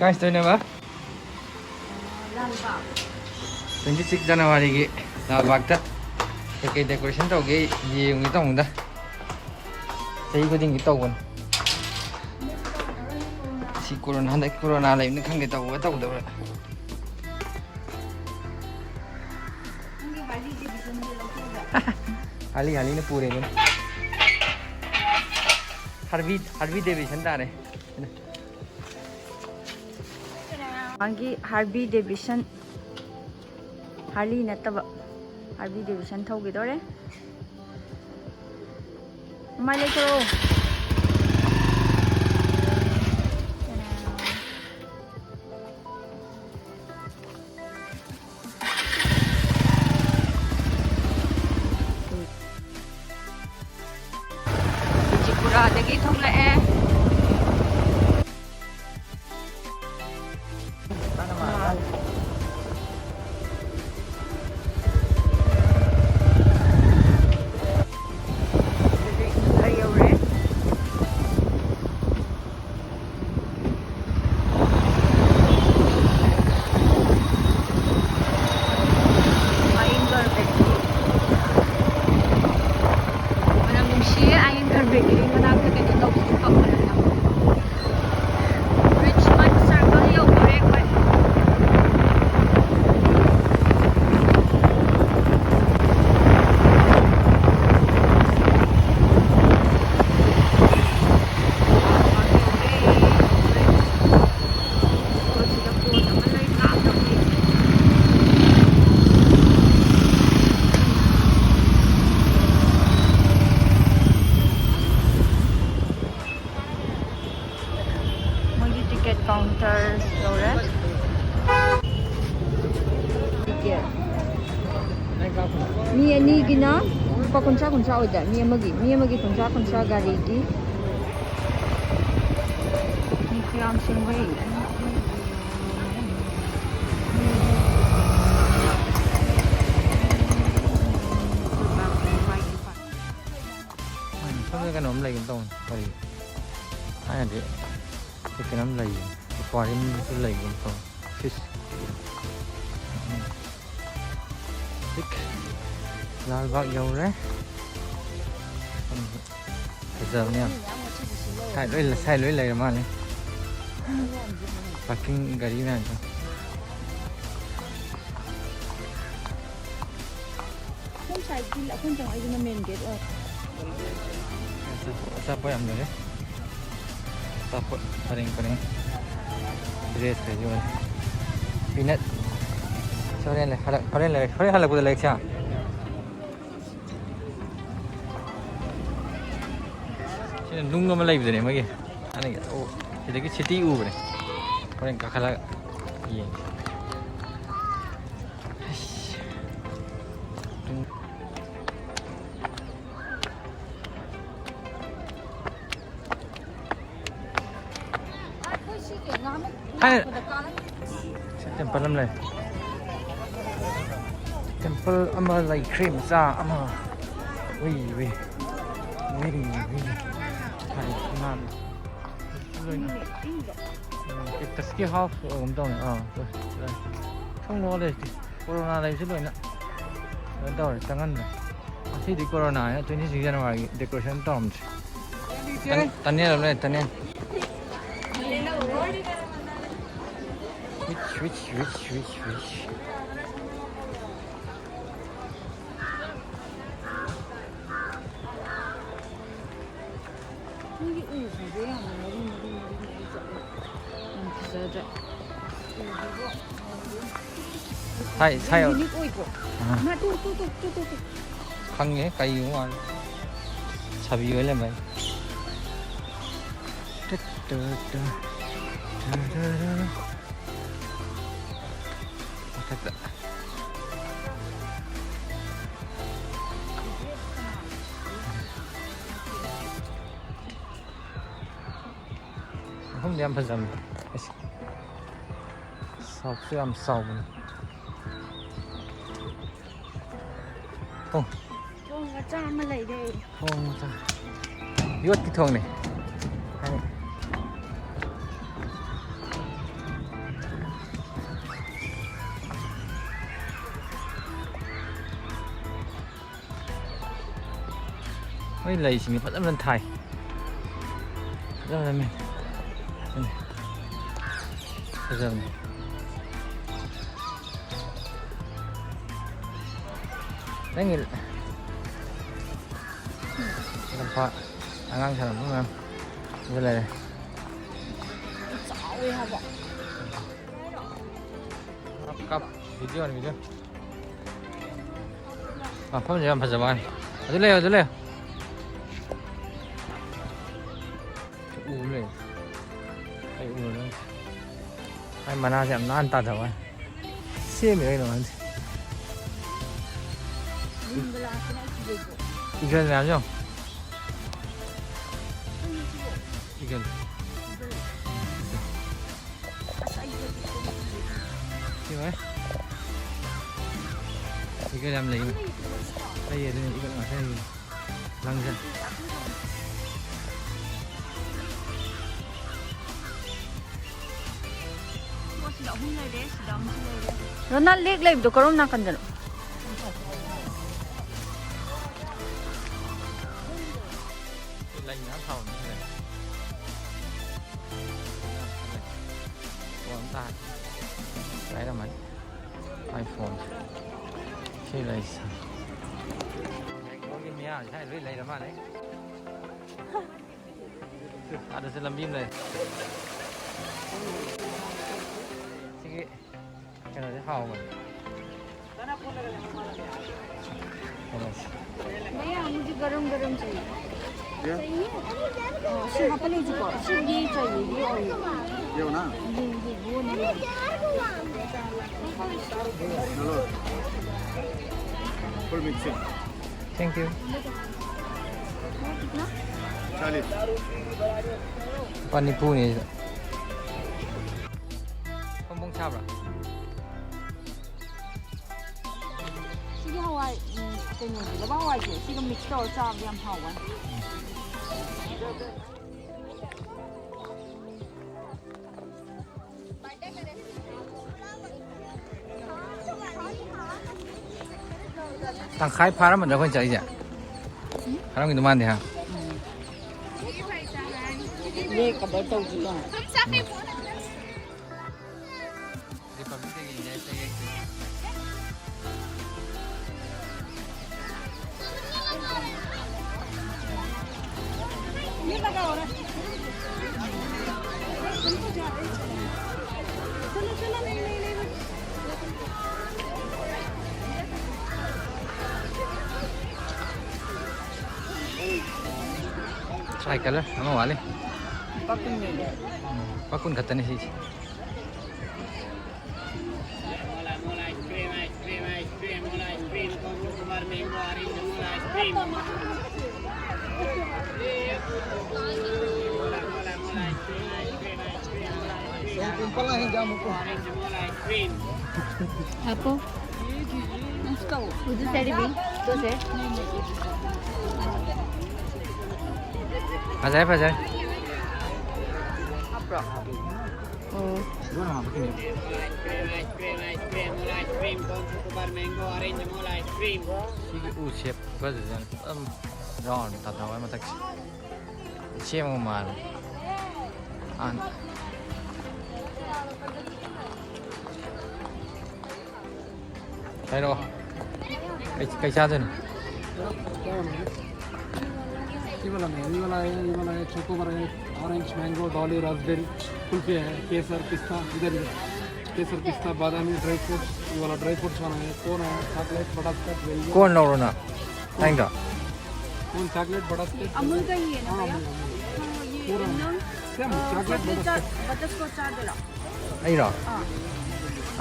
Guys, doon na ba? 26 January Lalbagta. Kaya decoration to, kaya yung itong da. Sa iyo ko din ito. Si Corona, handay Corona live na kang ito. Ito daw. Hali na pure yun. Harvey Davidson da रे. Angi Harvey Davidson Harley nataba Harvey Davidson thogidore mai le karo Chikura dagi thonglae counter store ticket mi ani gina pa kunsa oida mi amagi kunsa gari gi ni kyam singwei cái nấm lầy cái tông phải ai là đấy cái nấm lầy aquarium cái lầy cái tông fish thích là gọi dầu đấy bây giờ nha sai lưỡi lầy mà này parking gari này không sai thì là không chẳng ai đi main gate rồi Siapa yang ambil ya? Siapa paling dress ke jual? Peanut. Sorry lah, halak udah like siapa? Sini nunggu malah ibu ni magi. Ane oh, kita ki city u ber. Paling kakala iya. Hai temple am lai temple ama lai cream sa ama ui hai nam cái taski half om dong không lo đây corona đây chứ rồi nè đâu tangan thì di corona ya 26 January decoration tom tanya lah tanya which sai khăng nhé cây cũng ngon sabi với lên mày không đem phần dầm sau khi làm sau không cha mà lấy đây không cha yuốt cái thùng này Mấy lầy xí phát âm lên thai. Rất là mình. Bây giờ này. Đấy người làm pha ăn sản phẩm em như này cặp video này video à pháp gì làm phải làm ở đây lên này ai này ai mà na xem nó ăn tạt rồi xem cái này 이건 아니죠? 이건 이거 이거 làm gì đây là 이거 ở đây lăng ra nó nát liếc lên được có nó cần gì lạnh nó thầu như này của chúng ta đấy là máy iPhone khi này có cái mía hay lấy lấy mà đấy ada sẽ làm phim này cái này sẽ hao mà भैया मुझे गरम गरम चाहिए सूखा पनीर को सिर्फ ये चाहिए ये और ये ना ये वो नहीं hello full mixing thank you कितना 40 पानी पूरी không bông sao rồi 시계 하와이 때문에 이거 하와이 지금 믹서 짜 그냥 하와이 thằng khai phá mình đâu có chạy gì khá mình ăn thì hả ये कबर तो जी का ये लगाओ ना चलो नहीं try cái đó nó ngon đi Bakun ni. Bakun kata ni sih. Apa? Moscow. Udah tadi bin. Tuh set. Pasal apa pasal? Apa? Oh. Gimana begini? Chef bazaar ron tahu apa tak chef mau mal an hello cái sao thế ये वाला है chocobar है orange mango Dolly Raspberry kulfi है केसर पिस्ता इधर केसर पिस्ता बादामी dry fruits ये वाला ड्राई फ्रूट्स वाला है कौन है चॉकलेट बटरस्कॉच वेरी कौन लोग ना थैंक यू कौन चॉकलेट बटरस्कॉच अमूल का ही है ना भैया पूरा सेम चॉकलेट बटरस्कॉच चार दे ला आई रहा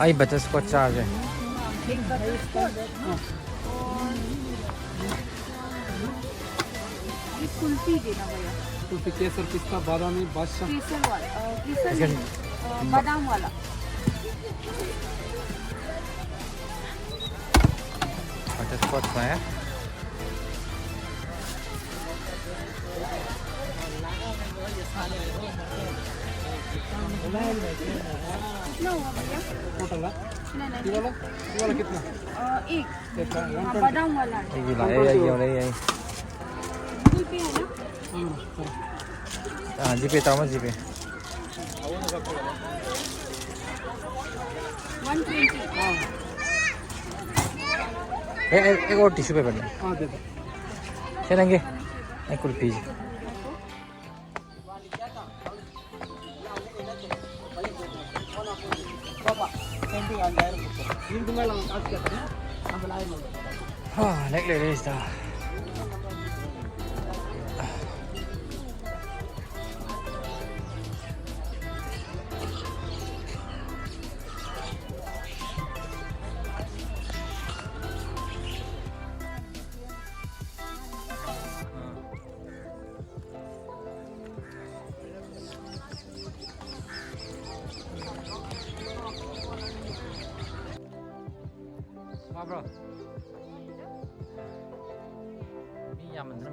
आई बटरस्कॉच चार्ज है एक बटरस्कॉच कुल्फी देना भैया कुल्फी केसर पिस्ता बादामी बादशाह केसर वाला केसर बादाम वाला बटरस्कॉच में है कितना हुआ भैया टोटल नहीं ये वाला कितना एक एक बादाम वाला ये ला ये GP है ना? हाँ GP ताऊ GP 120 हाँ एक और टिश्यू पेपर लें हाँ दे दो चलेंगे एक कुल्फी हाँ नेक ले रहे इसका bro. Ini yang bener.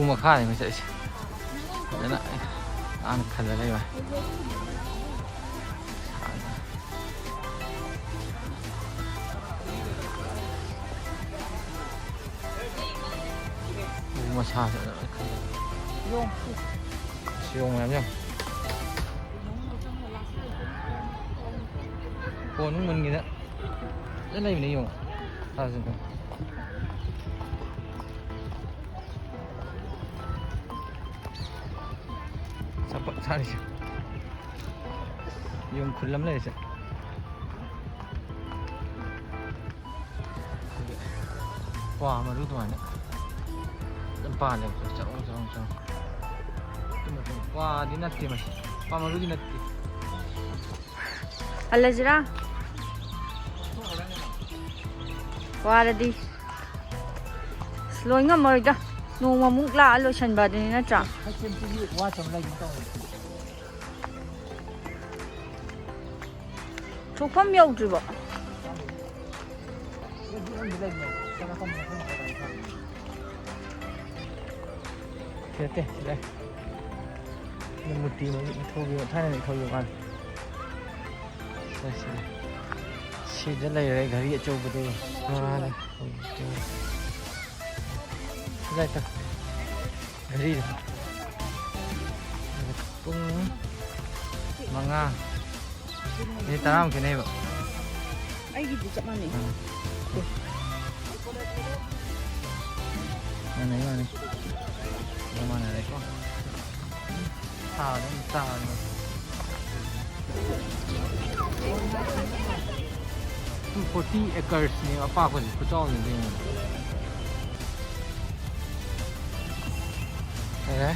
Makan ni macam ni. Nak anak kalau lagi. Masak. Siung làm nhá. Cô nó mình gì đó. Cái này mình dùng. Sao rồi? Sao bận sao đi? Dùng khul lắm này chứ. Wow, mà rút ngoài nữa. Tempat ni, jauh. Wah, di nanti mas. Pamaru di nanti. Alajra. Wah, di. Slow ngam rồi đó. Nung mà muốn la lo chân bà đi nó trả. Wah, chồng lagi tau. Chụp phim nhiều chứ bộ. Thế đây. Nhưng một tí nữa thôi việc thay này thôi việc ăn. Đây chị rất là đây gari ở châu đây. Đây. Đây ta. Gari. Pung manga. Ini taram ke ni, Pak? Ai gitu cak mana? Mana ni? Yang mana ni kau? Tahu ni, tahu ni. 240 acres ni apa pun kacau ni dia. Eh?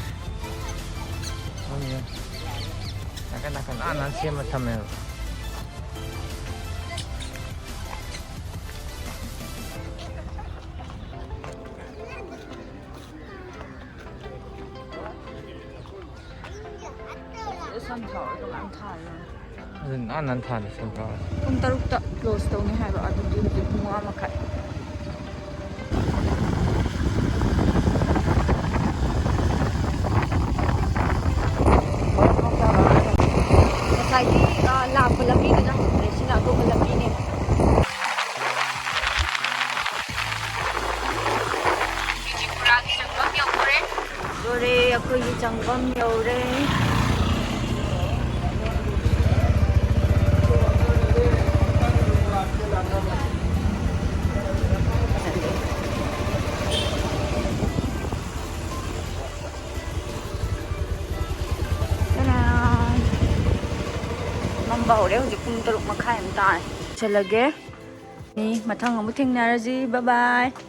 Oh ni. Nak anak siapa macam ni? Anh ăn thàn được không có? Pung taruk tak close daw ni hai ba adun di bunga makai. Lagi lap lagi na sila go lagi ni. Kuragi jangbam yaw re. Dore ako yi jangbam yaw re. Bảo đấy hujik pung taruk makai am tai. Chalage. Ni mathang amu thengna raji. Bye bye.